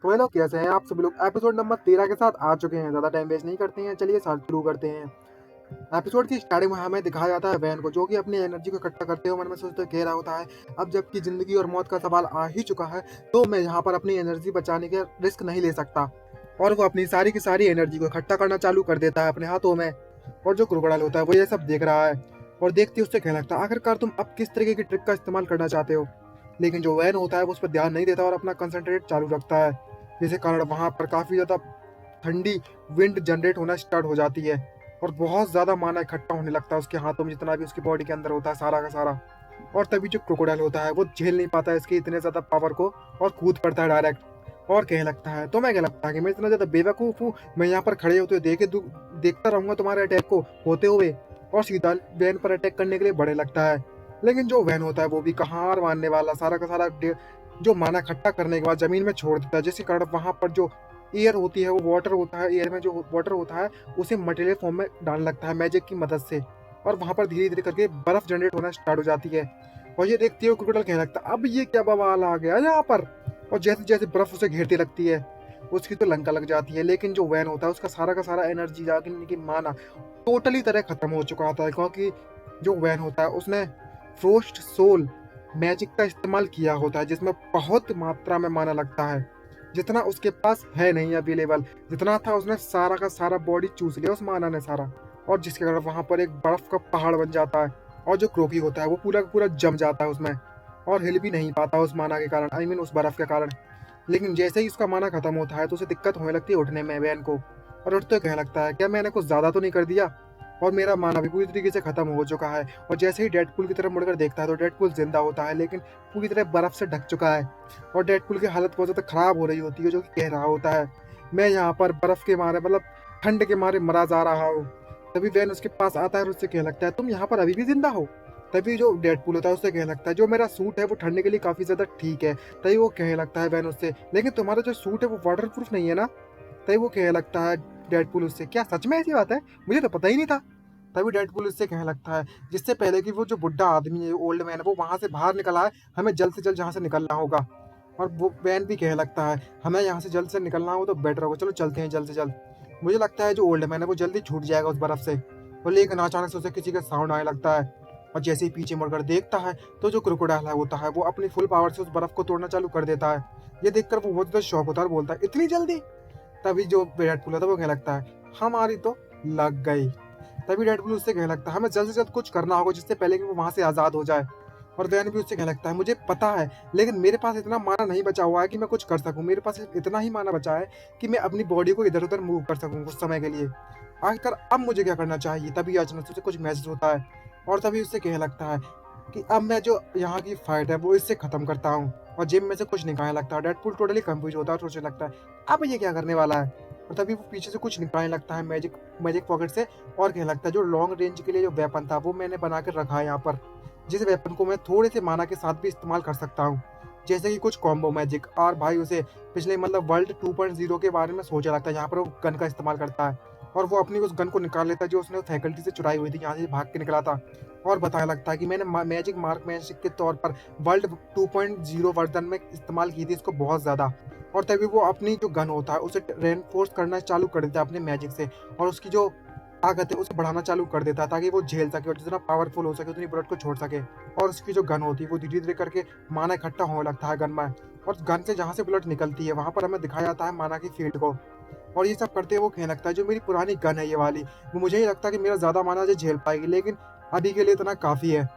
तो भाई लोग कैसे हैं आप सभी लोग एपिसोड नंबर 13 के साथ आ चुके हैं। ज़्यादा टाइम वेस्ट नहीं करते हैं, चलिए साथ शुरू करते हैं। एपिसोड की स्टार्टिंग में हमें दिखाया जाता है वैन को, जो कि अपनी एनर्जी को इकट्ठा करते हुए मन में सोचते कह रहा होता है, अब जबकि ज़िंदगी और मौत का सवाल आ ही चुका है तो मैं यहाँ पर अपनी एनर्जी बचाने के रिस्क नहीं ले सकता। और वो अपनी सारी की सारी एनर्जी को इकट्ठा करना चालू कर देता है अपने हाथों में। और जो क्रोकोडाइल होता है वो ये सब देख रहा है और देखते ही उससे कहने लगता है, आखिरकार तुम अब किस तरीके की ट्रिक का इस्तेमाल करना चाहते हो। लेकिन जो वैन होता है वो उस पर ध्यान नहीं देता और अपना कंसंट्रेट चालू रखता है, जिसके कारण वहाँ पर काफ़ी ज़्यादा ठंडी विंड जनरेट होना स्टार्ट हो जाती है और बहुत ज़्यादा माना इकट्ठा होने लगता है उसके हाथों में, जितना भी उसकी बॉडी के अंदर होता है सारा का सारा। और तभी जो क्रोकोडाइल होता है वो झेल नहीं पाता है इसकी इतने ज़्यादा पावर को और कूद पड़ता है डायरेक्ट और कहने लगता है, तो मैं क्या लगता है कि मैं इतना ज़्यादा बेवकूफ़ हूँ, मैं यहाँ पर खड़े होते हुए देखता रहूँगा तुम्हारे अटैक को होते हुए, और सीधा वैन पर अटैक करने के लिए बढ़ने लगता है। लेकिन जो वैन होता है वो भी कहाँ हार मानने वाला, सारा का सारा जो माना इकट्ठा करने के बाद ज़मीन में छोड़ देता है, जिसके कारण वहाँ पर जो एयर होती है वो वाटर होता है, एयर में जो वाटर होता है उसे मटेरियल फॉर्म में डालने लगता है मैजिक की मदद से, और वहाँ पर धीरे धीरे करके बर्फ जनरेट होना स्टार्ट हो जाती है। और ये देखते हुए क्रोकोडाइल कहने लगता है, अब ये क्या बवाल आ गया यहाँ पर। और जैसे जैसे बर्फ उसे घेरती लगती है उसकी तो लंका लग जाती है। लेकिन जो वैन होता है उसका सारा का सारा एनर्जी जागने की माना टोटली तरह खत्म हो चुका होता है, क्योंकि जो वैन होता है उसने फ्रोस्ट सोल मैजिक का इस्तेमाल किया होता है, जिसमें बहुत मात्रा में माना लगता है, जितना उसके पास है नहीं अवेलेबल। जितना था उसने सारा का सारा बॉडी चूस लिया उस माना ने सारा, और जिसके कारण वहाँ पर एक बर्फ का पहाड़ बन जाता है और जो क्रोकी होता है वो पूरा का पूरा जम जाता है उसमें और हिल भी नहीं पाता उस माना के कारण, आई मीन उस बर्फ के कारण। लेकिन जैसे ही उसका माना खत्म होता है तो उसे दिक्कत होने लगती है उठने में वैन को, और उठते कहने लगता है, क्या मैंने कुछ ज़्यादा तो नहीं कर दिया, और मेरा माना भी पूरी तरीके से खत्म हो चुका है। और जैसे ही डेडपूल की तरफ मुड़कर देखता है तो डेडपूल जिंदा होता है, लेकिन पूरी तरह बर्फ से ढक चुका है और डेडपूल की हालत बहुत ज़्यादा खराब हो रही होती है, जो कि कह रहा होता है, मैं यहाँ पर बर्फ के मारे मतलब ठंड के मारे मरा जा रहा हूँ। तभी वैन उसके पास आता है और उससे कहने लगता है, तुम यहाँ पर अभी भी जिंदा हो। तभी जो डेडपूल होता है उससे कहने लगता है, जो मेरा सूट है वो ठंडे के लिए काफ़ी ज़्यादा ठीक है। तभी वो कहने लगता है वैन उससे, लेकिन तुम्हारा जो सूट है वो वाटर प्रूफ नहीं है ना। तभी वो कहने लगता है डेडपूल उससे, क्या सच में ऐसी बात है, मुझे तो पता ही नहीं था। तभी डेडपूल उससे कहने लगता है, जिससे पहले कि वो जो बुढ़ा आदमी है ओल्ड मैन है वो वहाँ से बाहर निकला है, हमें जल्द से जल्द यहाँ से निकलना होगा। और वो वैन भी कहने लगता है, हमें यहाँ से जल्द से निकलना हो तो बेटर होगा, चलो चलते हैं जल्द से जल्द। मुझे लगता है जो ओल्ड मैन है वो जल्दी छूट जाएगा उस बर्फ से। और लेकिन अचानक से उसे किसी का साउंड आने लगता है, और जैसे ही पीछे मुड़कर देखता है तो जो क्रोकोडाइल है होता है वो अपनी फुल पावर से उस बर्फ को तोड़ना चालू कर देता है। ये देखकर वो बहुत ज़्यादा शॉक होता है और बोलता है, इतनी जल्दी। तभी जो डेडपूल होता है वो कहने लगता है, हमारी तो लग गई। तभी डेडपूल उससे कहने लगता है, हमें जल्द से जल्द कुछ करना होगा जिससे पहले कि वो वहाँ से आज़ाद हो जाए। और वैन भी उससे कहने लगता है, मुझे पता है, लेकिन मेरे पास इतना माना नहीं बचा हुआ है कि मैं कुछ कर सकूं, मेरे पास इतना ही माना बचा है कि मैं अपनी बॉडी को इधर उधर मूव कर सकूं कुछ समय के लिए। आखिरकार अब मुझे क्या करना चाहिए। तभी अचानक से उसे कुछ मैसेज होता है और तभी उससे कहने लगता है कि अब मैं जो यहाँ की फाइट है वो इससे खत्म करता हूँ, और जिम में से कुछ निकालने लगता है। डेडपूल टोटली कंफ्यूज होता है और सोचने लगता है, अब ये क्या करने वाला है। और तभी वो पीछे से कुछ निकालने लगता है मैजिक मैजिक पॉकेट से, और कहने लगता है, जो लॉन्ग रेंज के लिए जो वेपन था वो मैंने बना कर रखा है यहाँ पर, जिस वेपन को मैं थोड़े से माना के साथ भी इस्तेमाल कर सकता हूँ, जैसे कि कुछ कॉम्बो मैजिक। और भाई उसे पिछले मतलब वर्ल्ड 2.0 के बारे में सोचा लगता है, यहाँ पर वो गन का इस्तेमाल करता है और वो अपनी उस गन को निकाल लेता है जो उसने फैकल्टी से चुराई हुई थी, यहाँ से भाग के निकला था, और बताने लगता है कि मैंने मैजिक मार्क मैजिक के तौर पर वर्ल्ड 2.0 वर्जन में इस्तेमाल की थी इसको बहुत ज़्यादा। और तभी वो अपनी जो गन होता है उसे रेनफोर्स करना चालू कर देता है अपने मैजिक से, और उसकी जो ताकत है उसे बढ़ाना चालू कर देता है ताकि वो झेल सके और जितना पावरफुल हो सके उतनी बुलेट को छोड़ सके। और उसकी जो गन होती है वो धीरे धीरे करके माना इकट्ठा होने लगता है गन में, और गन से जहाँ से बुलेट निकलती है वहाँ पर हमें दिखाया जाता है माना की फील्ड को। और ये सब करते हुए वो कहने लगता है, जो मेरी पुरानी गन है ये वाली, वो मुझे ही लगता है कि मेरा ज़्यादा माना जो झेल पाएगी, लेकिन अभी के लिए इतना काफ़ी है।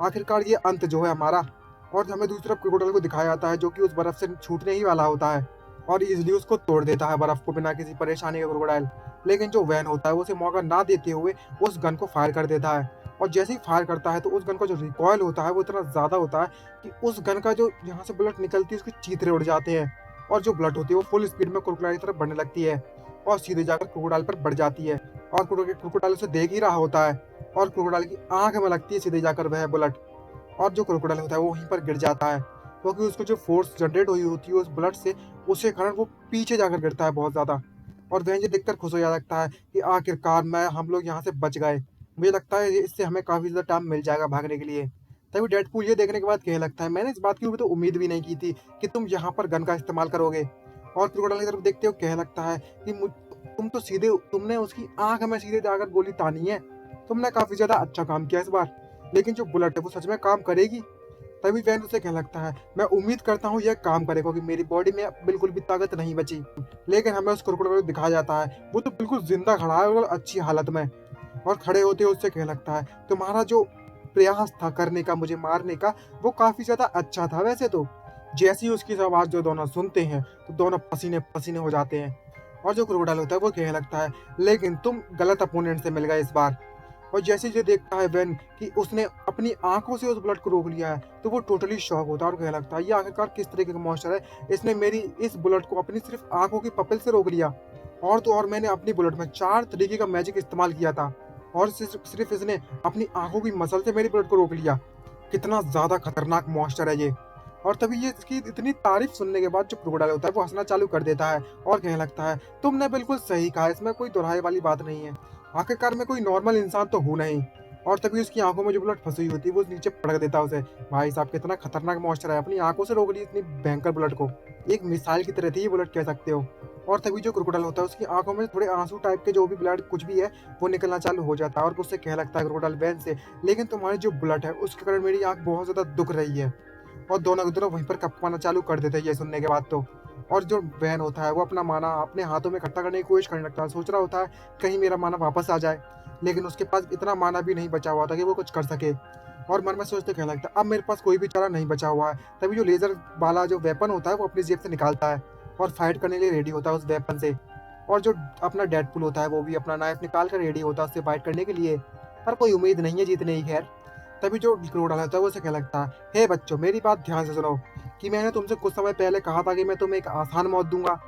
आखिरकार ये अंत जो है हमारा। और हमें दूसरी तरफ क्रोकोडाइल को दिखाया जाता है जो कि उस बर्फ से छूटने ही वाला होता है और इजीली उसको तोड़ देता है बर्फ को बिना किसी परेशानी के क्रोकोडाइल। लेकिन जो वैन होता है वो उसे मौका ना देते हुए उस गन को फायर कर देता है, और जैसे ही फायर करता है तो उस गन का जो रिकॉयल होता है वो इतना ज़्यादा होता है कि उस गन का जो यहाँ से बुलेट निकलती है उसके चीथड़े उड़ जाते हैं, और जो बुलेट होती है वो फुल स्पीड में क्रोकोडाइल की तरफ बढ़ने लगती है और सीधे जाकर क्रोकोडाइल पर बढ़ जाती है। और क्रोकोडाइल उसे देख ही रहा होता है और क्रोकोडाइल की आंख में लगती है सीधे जाकर वह बुलेट, और जो क्रोकोडाइल होता है वो वहीं पर गिर जाता है, क्योंकि उसको जो फोर्स जनरेट हुई होती है उस ब्लड से, उसके कारण वो पीछे जाकर गिरता है बहुत ज़्यादा। और वह ये देखकर खुश हो जा लगता है कि आखिरकार मैं हम लोग यहाँ से बच गए, मुझे लगता है इससे हमें काफ़ी ज़्यादा टाइम मिल जाएगा भागने के लिए। तभी डेडपूल ये देखने के बाद कहने लगता है, मैंने इस बात की तो उम्मीद भी नहीं की थी कि तुम यहाँ पर गन का इस्तेमाल करोगे। और क्रोकोडाइल की तरफ देखते हुए कहने लगता है कि तुमने उसकी आंख में सीधे जाकर गोली तानी है। तुमने काफी ज्यादा अच्छा काम किया इस बार, लेकिन जो बुलेट है वो सच में काम करेगी? तभी वैन उसे कहने लगता है, मैं उम्मीद करता हूँ यह काम करे, क्योंकि मेरी बॉडी में अब बिल्कुल भी ताकत नहीं बची। लेकिन हमें उस क्रोकोडाइल को दिखाया जाता है, वो तो बिल्कुल जिंदा खड़ा है और अच्छी हालत में। और खड़े होते हुए उससे कहने लगता है, तुम्हारा जो प्रयास था करने का, मुझे मारने का, वो काफी ज्यादा अच्छा था वैसे तो। जैसे ही उसकी आवाज जो दोनों सुनते हैं तो दोनों पसीने पसीने हो जाते हैं। और जो क्रोकोडाइल होता है वो कहने लगता है, लेकिन तुम गलत अपोनेंट से मिल गए इस बार। और जैसे ये देखता है वेन कि उसने अपनी आंखों से उस ब्लड को रोक लिया है, तो वो टोटली शॉक होता है और कहने लगता है, ये आखिरकार किस तरीके का मॉन्स्टर है, इसने मेरी इस बुलेट को अपनी सिर्फ आंखों की पपल से रोक लिया। और तो और मैंने अपनी बुलेट में 4 तरीके का मैजिक इस्तेमाल किया था, और सिर्फ इसने अपनी आंखों की मसल से मेरी बुलेट को रोक लिया। कितना ज्यादा खतरनाक मॉन्स्टर है ये। और तभी ये इसकी इतनी तारीफ सुनने के बाद जो क्रोकोडाइल होता है वो हंसना चालू कर देता है और कहने लगता है, तुमने बिल्कुल सही कहा, इसमें कोई दोहराए वाली बात नहीं है। आखिरकार मैं कोई नॉर्मल इंसान तो हूं नहीं। और तभी उसकी आंखों में जो ब्लड फंसी हुई होती है वो नीचे पटक देता है उसे। भाई साहब, कितना खतरनाक मॉन्स्टर है, अपनी आंखों से रोक ली इतनी भयंकर ब्लड को। एक मिसाइल की तरह थी ये ब्लड, कह सकते हो। और तभी जो क्रोकोडाइल होता है उसकी आंखों में थोड़े आंसू टाइप के जो भी ब्लड कुछ भी है वो निकलना चालू हो जाता है, और उससे कहने लगता है क्रोकोडाइल वैन से, लेकिन तुम्हारी जो ब्लड है उसके कारण मेरी आंख बहुत ज्यादा दुख रही है। और दोनों दोनों वहीं पर कपवाना चालू कर देते हैं ये सुनने के बाद तो। और जो वैन होता है वो अपना माना अपने हाथों में इकट्ठा करने की कोशिश करने लगता है, सोच रहा होता है कहीं मेरा माना वापस आ जाए। लेकिन उसके पास इतना माना भी नहीं बचा हुआ था कि वो कुछ कर सके। और मन में सोचते कहने लगता है, अब मेरे पास कोई भी चारा नहीं बचा हुआ है। तभी जो लेजर वाला जो वेपन होता है वो अपनी जेब से निकालता है और फाइट करने के लिए रेडी होता है उस वेपन से। और जो अपना डेडपुल होता है वो भी अपना नाइफ निकाल कर रेडी होता है उससे फाइट करने के लिए। पर कोई उम्मीद नहीं है जीतने की, खैर। तभी जो क्रोकोडाइल होता है वो उसे कहने लगता है, हे बच्चों, मेरी बात ध्यान से सुनो, कि मैंने तुमसे कुछ समय पहले कहा था कि मैं तुम्हें एक आसान मौत दूंगा।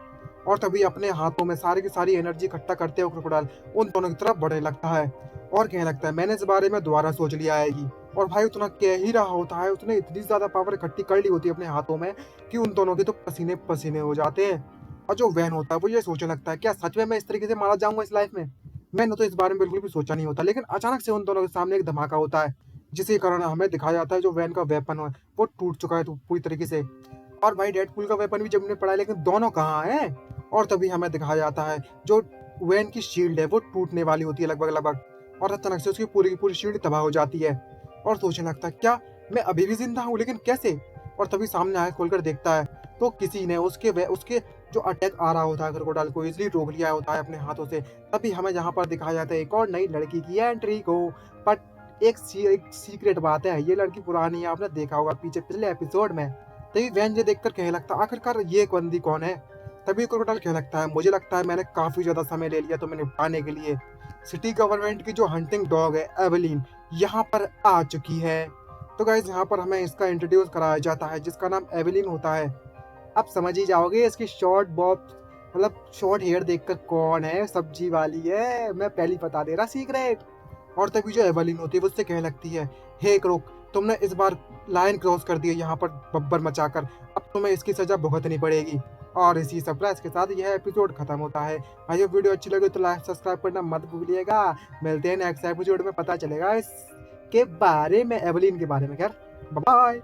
और तभी अपने हाथों में सारी की सारी एनर्जी इकट्ठा करते हुए क्रोकोडाइल उन दोनों की तरफ बढ़ने लगता है और कहने लगता है, मैंने इस बारे में दोबारा सोच लिया आएगी। और भाई उतना कह ही रहा होता है, उसने इतनी ज्यादा पावर इकट्ठी कर ली होती है अपने हाथों में कि उन दोनों के तो पसीने पसीने हो जाते हैं। और जो वैन होता है वो ये सोचने लगता है, क्या सच में मैं इस तरीके से मारा जाऊंगा इस लाइफ में? मैंने तो इस बारे में बिल्कुल भी सोचा नहीं होता। लेकिन अचानक से उन दोनों के सामने एक धमाका होता है, जिसके कारण हमें दिखाया जाता है जो वैन का वेपन है वो टूट चुका है पूरी तरीके से। और भाई डेडपूल का वेपन भी जमीन में पड़ा है, लेकिन दोनों कहाँ हैं? और तभी हमें दिखाया जाता है जो वैन की शील्ड है वो टूटने वाली होती है लगभग लगभग, और अचानक से उसकी पूरी की पूरी शील्ड तबाह हो जाती है। और सोचने लगता है, क्या मैं अभी भी जिंदा हूँ, लेकिन कैसे? और तभी सामने आए खोलकर देखता है तो किसी ने उसके जो अटैक आ रहा होता है क्रोकोडाइल को इजिली रोक लिया होता है अपने हाथों से। तभी हमें यहाँ पर दिखाया जाता है एक और नई लड़की की एंट्री को। बट एक सीक्रेट बात है, ये लड़की पुरानी है, आपने देखा होगा पीछे पिछले एपिसोड में। तभी वैन ये देखकर कहने लगता है, आखिरकार ये बंदी कौन है? तभी क्रोकोडाइल कहने लगता है, मुझे लगता है मैंने काफी ज्यादा समय ले लिया तुम्हें निपटाने के लिए। सिटी गवर्नमेंट की जो हंटिंग डॉग है एवेलिन यहाँ पर आ चुकी है। तो गाइज यहाँ पर हमें इसका इंट्रोड्यूस कराया जाता है जिसका नाम एवेलिन होता है। आप समझ ही जाओगे इसकी शॉर्ट बॉब मतलब शॉर्ट हेयर देखकर कौन है, सब्जी वाली है, मैं पहले बता दे रहा सीक्रेट। और तभी जो एवेलिन होती है वो उससे कहने लगती है, हे क्रोक, तुमने इस बार लाइन क्रॉस कर दी है यहाँ पर बब्बर मचाकर, अब तुम्हें इसकी सजा भुगतनी पड़ेगी। और इसी सरप्राइज के साथ यह एपिसोड खत्म होता है। भाई वीडियो अच्छी लगे तो लाइक सब्सक्राइब करना मत भूलिएगा। मिलते हैं नेक्स्ट एपिसोड में, पता चलेगा इसके बारे में, एवेलिन के बारे में। खैर बाय।